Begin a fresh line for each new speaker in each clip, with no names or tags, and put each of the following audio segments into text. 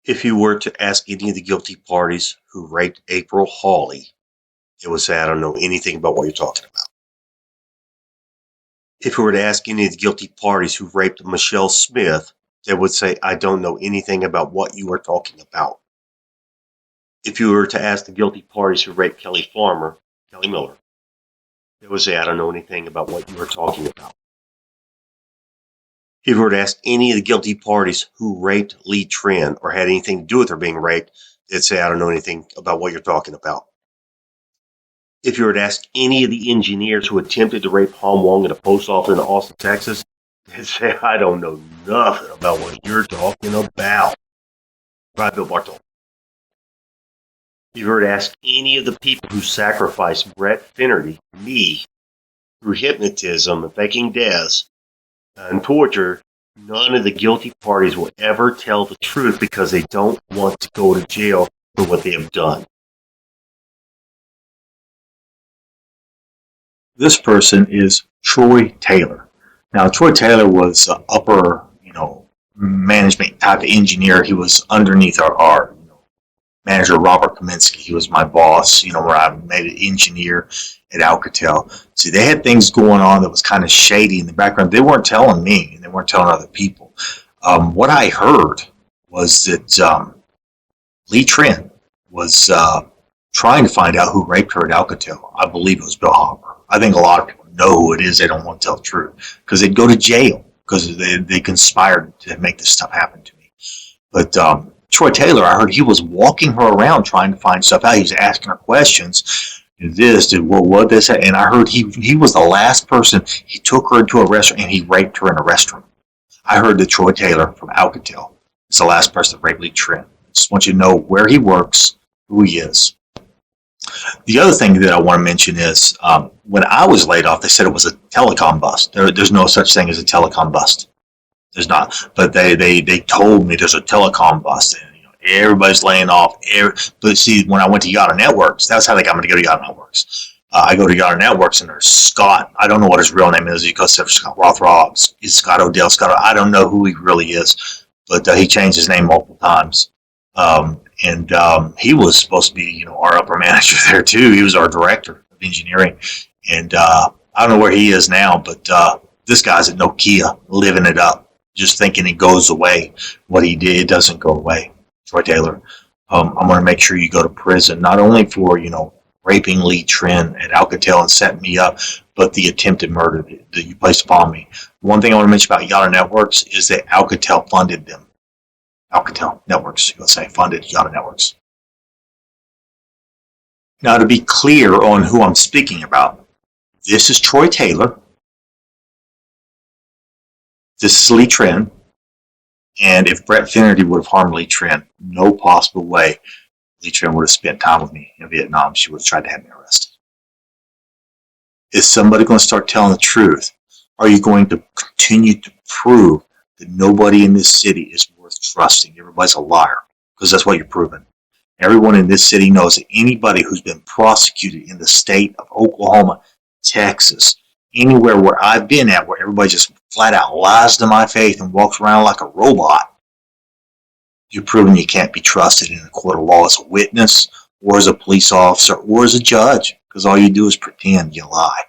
If you were to ask any of the guilty parties who raped April Hawley, they would say, I don't know anything about what you're talking about. If you were to ask any of the guilty parties who raped Michelle Smith, they would say, I don't know anything about what you are talking about. If you were to ask the guilty parties who raped Kelly Miller, they would say, I don't know anything about what you are talking about. If you were to ask any of the guilty parties who raped Lee Trinh or had anything to do with her being raped, they'd say, I don't know anything about what you're talking about. If you were to ask any of the engineers who attempted to rape Han Wong at a post office in Austin, Texas, they'd say, I don't know nothing about what you're talking about. Right, Bill Bartol. If you were to ask any of the people who sacrificed Brett Finnerty, me, through hypnotism and faking deaths and torture, none of the guilty parties will ever tell the truth because they don't want to go to jail for what they have done.
This person is Troy Taylor. Now, Troy Taylor was upper, management type of engineer. He was underneath our manager, Robert Kaminsky. He was my boss, where I made an engineer at Alcatel. See, they had things going on that was kind of shady in the background. They weren't telling me, and they weren't telling other people. What I heard was that Lee Trinh was trying to find out who raped her at Alcatel. I believe it was Bill Hopper. I think a lot of people know who it is. They don't want to tell the truth because they'd go to jail because they conspired to make this stuff happen to me. But Troy Taylor, I heard he was walking her around trying to find stuff out. He was asking her questions. What this? And I heard he was the last person. He took her into a restaurant and he raped her in a restaurant. I heard that Troy Taylor from Alcatel is the last person that raped Lee Trinh. Just want you to know where he works, who he is. The other thing that I want to mention is when I was laid off, they said it was a telecom bust. There's no such thing as a telecom bust. There's not. But they told me there's a telecom bust. And, everybody's laying off. But see, when I went to Yada Networks, that's how they got me to go to Yada Networks. I go to Yada Networks, and there's Scott. I don't know what his real name is. He goes to Scott Rothrock. It's Scott Odell. I don't know who he really is, but he changed his name multiple times. And he was supposed to be, our upper manager there too. He was our director of engineering, and I don't know where he is now. But this guy's at Nokia, living it up, just thinking it goes away. What he did, it doesn't go away. Troy Taylor, I'm going to make sure you go to prison, not only for raping Lee Trinh at Alcatel and setting me up, but the attempted murder that you placed upon me. One thing I want to mention about Yada Networks is that Alcatel funded them. Alcatel Networks, USA, funded Yada Networks. Now, to be clear on who I'm speaking about, this is Troy Taylor. This is Lee Trinh. And if Brett Finnerty would have harmed Lee Trinh, no possible way Lee Trinh would have spent time with me in Vietnam. She would have tried to have me arrested. Is somebody going to start telling the truth? Are you going to continue to prove that nobody in this city is worth trusting? Everybody's a liar, because that's what you're proving. Everyone in this city knows that anybody who's been prosecuted in the state of Oklahoma, Texas, anywhere where I've been at, where everybody just flat out lies to my face and walks around like a robot, you're proving you can't be trusted in a court of law as a witness or as a police officer or as a judge, because all you do is pretend you lie.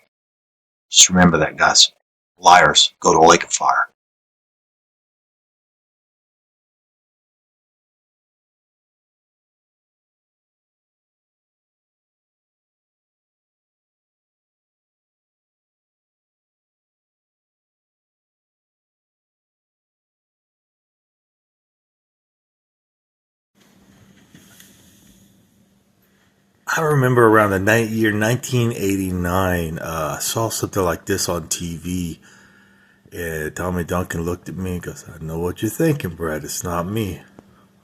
Just remember that, guys. Liars go to a lake of fire.
I remember around the year 1989, I saw something like this on TV. And Tommy Duncan looked at me and goes, I know what you're thinking, Brad. It's not me.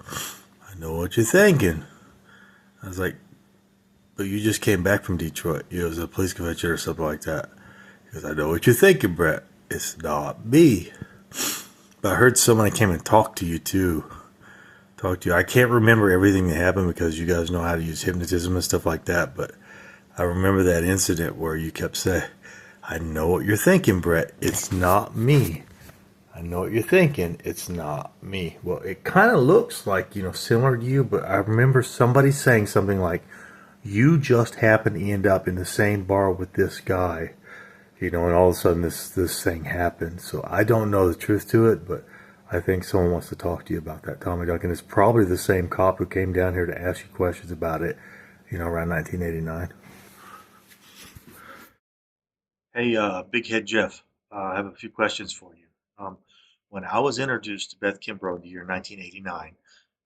I know what you're thinking. I was like, but you just came back from Detroit. It was a police convention or something like that. He goes, I know what you're thinking, Brett. It's not me. But I heard someone came and talked to you too. I can't remember everything that happened because you guys know how to use hypnotism and stuff like that, but I remember that incident where you kept saying, I know what you're thinking, Brett. It's not me. I know what you're thinking. It's not me. Well, it kind of looks like, similar to you, but I remember somebody saying something like, you just happen to end up in the same bar with this guy, and all of a sudden this thing happened. So I don't know the truth to it, but I think someone wants to talk to you about that, Tommy Duncan. It's probably the same cop who came down here to ask you questions about it, around 1989.
Hey, Big Head Jeff, I have a few questions for you. Um, when I was introduced to Beth Kimbrough in the year 1989,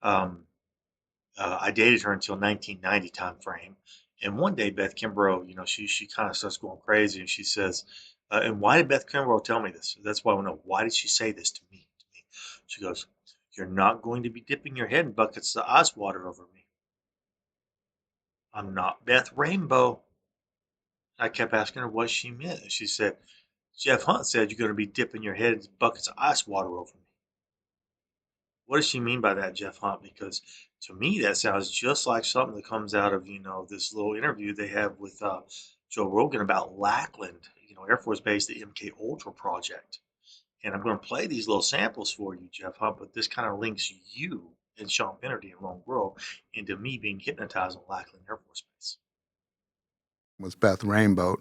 um, I dated her until 1990 time frame. And one day, Beth Kimbrough, she kind of starts going crazy, and she says, "And why did Beth Kimbrough tell me this? That's why I want to know. Why did she say this to me? She goes, 'You're not going to be dipping your head in buckets of ice water over me. I'm not Beth Rainbow.'" I kept asking her what she meant. And she said, "Jeff Hunt said you're going to be dipping your head in buckets of ice water over me." What does she mean by that, Jeff Hunt? Because to me, that sounds just like something that comes out of, this little interview they have with Joe Rogan about Lackland, Air Force Base, the MK Ultra project. And I'm going to play these little samples for you, Jeff Hunt, but this kind of links you and Sean Finnerty and Lone Grove into me being hypnotized on Lackland Air Force Base.
Was Beth Rainbow.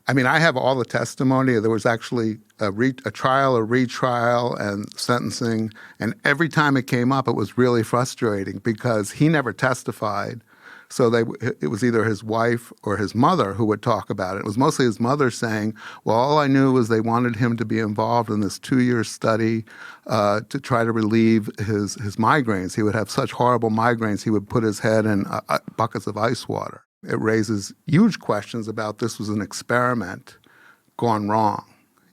I mean, I have all the testimony. There was actually a trial, a retrial, and sentencing. And every time it came up, it was really frustrating because he never testified. So it was either his wife or his mother who would talk about it. It was mostly his mother saying, well, all I knew was they wanted him to be involved in this 2-year study to try to relieve his migraines. He would have such horrible migraines, he would put his head in buckets of ice water. It raises huge questions about this was an experiment gone wrong,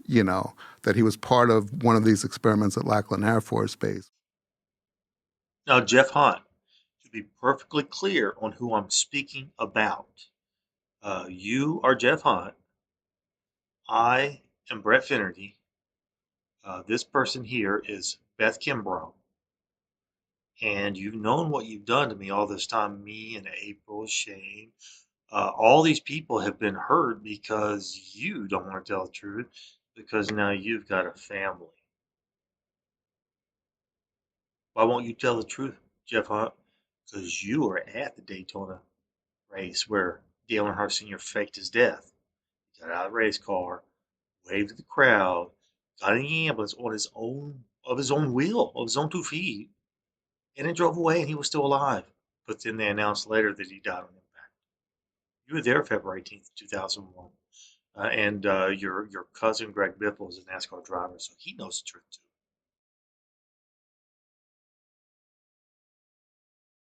that he was part of one of these experiments at Lackland Air Force Base.
Now, Jeff Hunt, to be perfectly clear on who I'm speaking about, you are Jeff Hunt. I am Brett Finnerty. This person here is Beth Kimbrough. And you've known what you've done to me all this time, me and April, Shane. All these people have been hurt because you don't want to tell the truth, because now you've got a family. Why won't you tell the truth, Jeff Hunt? Because you were at the Daytona race where Dale Earnhardt Sr. faked his death. He got out of the race car, waved to the crowd, got in the ambulance on his own will, of his own 2 feet, and then drove away, and he was still alive. But then they announced later that he died on impact. You were there February 18th, 2001. And your cousin Greg Biffle is a NASCAR driver, so he knows the truth too.